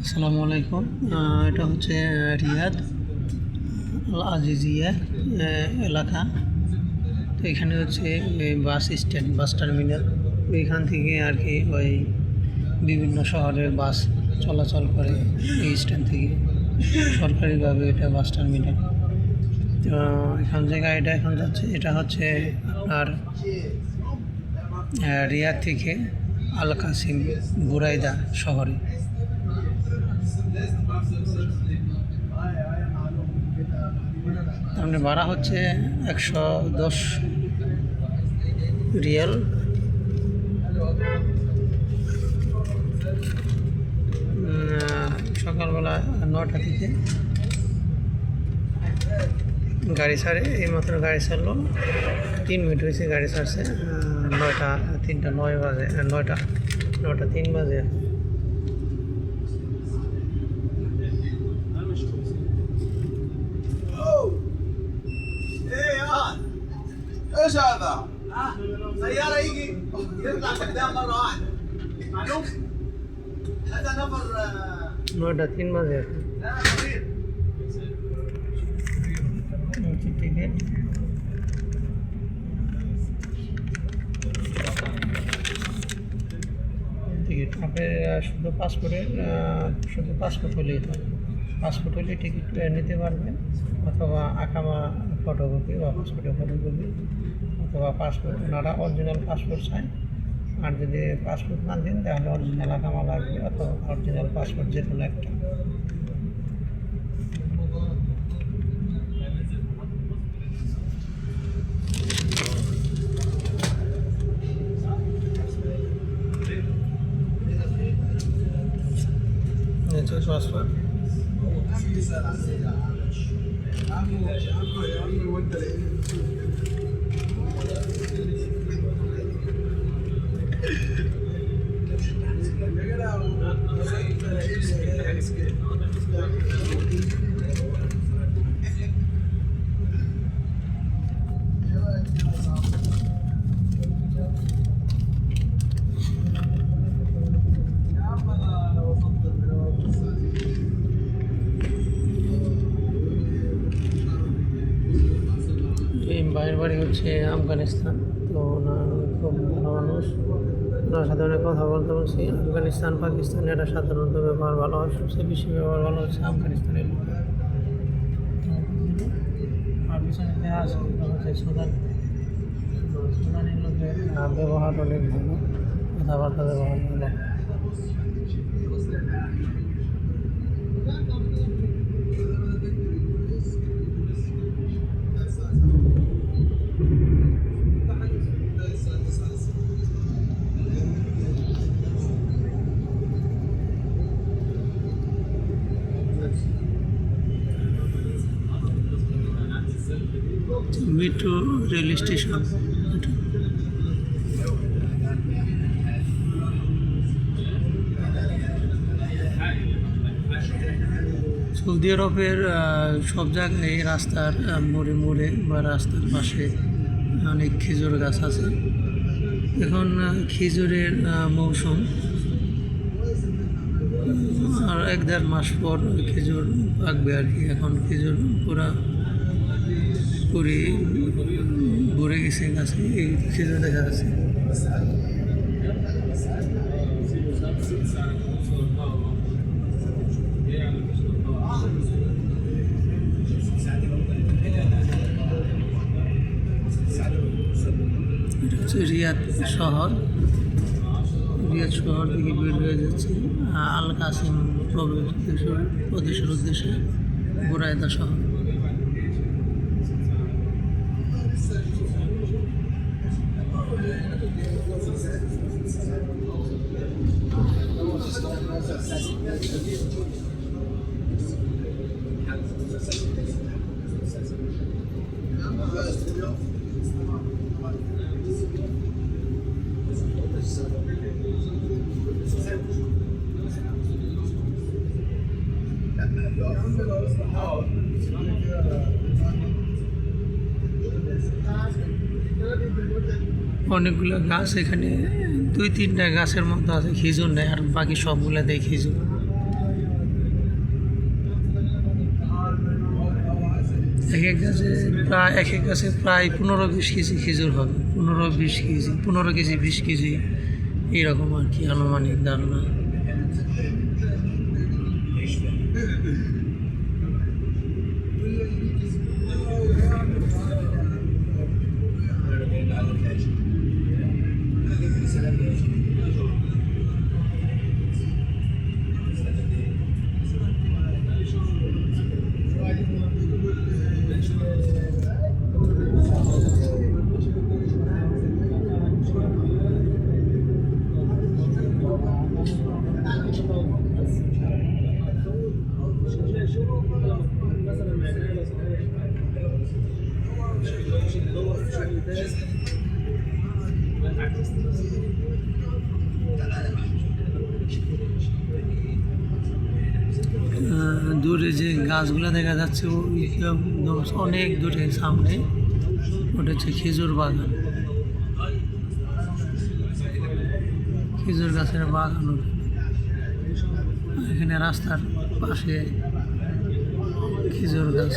আসসালামু আলাইকুম। এটা হচ্ছে রিয়াদ আল আজিজিয়া এলাকা। তো এখানে হচ্ছে বাস স্ট্যান্ড, বাস টার্মিনাল। এখান থেকে আর কি ওই বিভিন্ন শহরের বাস চলাচল করে এই স্ট্যান্ড থেকে। সরকারিভাবে এটা বাস টার্মিনাল। তো এখান থেকে গাড়িটা এখন যাচ্ছে, এটা হচ্ছে আপনার রিয়াদ থেকে আল কাসিম বুরাইদা শহরে। তার ভাড়া হচ্ছে 110 রিয়াল। সকালবেলা 9টা থেকে গাড়ি ছাড়ে। এইমাত্র গাড়ি ছাড়লো, 3 মিনিট হয়েছে গাড়ি ছাড়ছে। 9:03 বাজে, 9:03 বাজে। ايش هذا؟ سيارة يجي يطلع قدام مرة واحدة. معلوم؟ هذا نفر 9:03 বাজে। لا كبير. টিকিট আপনার শুধু পাসপোর্ট হলেই হয়। পাসপোর্ট হলে টিকিট নিতে পারবেন, অথবা আকামা ফটোকপি বা পাসপোর্টের ফটোকপি, অথবা পাসপোর্ট। ওনারা অরিজিনাল পাসপোর্ট চায়। আর যদি পাসপোর্ট না দেন তাহলে অরিজিনাল আকামা লাগবে, অথবা অরিজিনাল পাসপোর্ট যে কোনো একটা। পাসপোর্ট ভাইয়ের বাড়ি হচ্ছে আফগানিস্তান। তো ওনার খুব ভালো মানুষ, ওনার সাথে অনেক কথা বলতে বলছি। আফগানিস্তান, পাকিস্তান এটা সাধারণত ব্যবহার ভালো হয়, সবচেয়ে বেশি ব্যবহার ভালো হচ্ছে আফগানিস্তানের লোক। আর পিছনে দেখা আছে হচ্ছে সুদানের লোকের ব্যবহার অনেক ভালো, কথাবার্তা ব্যবহার ভালো। Metro rail station. সৌদি আরবের সব জায়গায় রাস্তার মোড়ে মোড়ে বা রাস্তার পাশে অনেক খেজুর গাছ আছে। এখন খেজুরের মৌসুম, আর 1-1.5 মাস পর খেজুর পাকবে আর কি। এখন খেজুর পুরি ভরে গেছে গাছে, এই খেজুর দেখা যাচ্ছে। এটা হচ্ছে রিয়াদ শহর। রিয়াদ শহর থেকে বের হয়ে যাচ্ছে আল কাসিম প্রদেশের উদ্দেশ্যে বুরাইদা শহর। অনেকগুলো গাছ এখানে, 2-3টা গাছের মতো আছে খেজুর নেই, আর বাকি সবগুলা দেয় খেজুর। এক এক গাছে প্রায় 15-20 কেজি খেজুর হবে, 15-20 কেজি, 15 কেজি 20 কেজি এরকম আর কি আনুমানিক ধারণা। দূরে যে গাছগুলো দেখা যাচ্ছে ওই একদম অনেক দূরে সামনে, ওটা হচ্ছে খেজুর বাগান, খেজুর গাছের বাগান। এখানে রাস্তার পাশে খেজুর গাছ।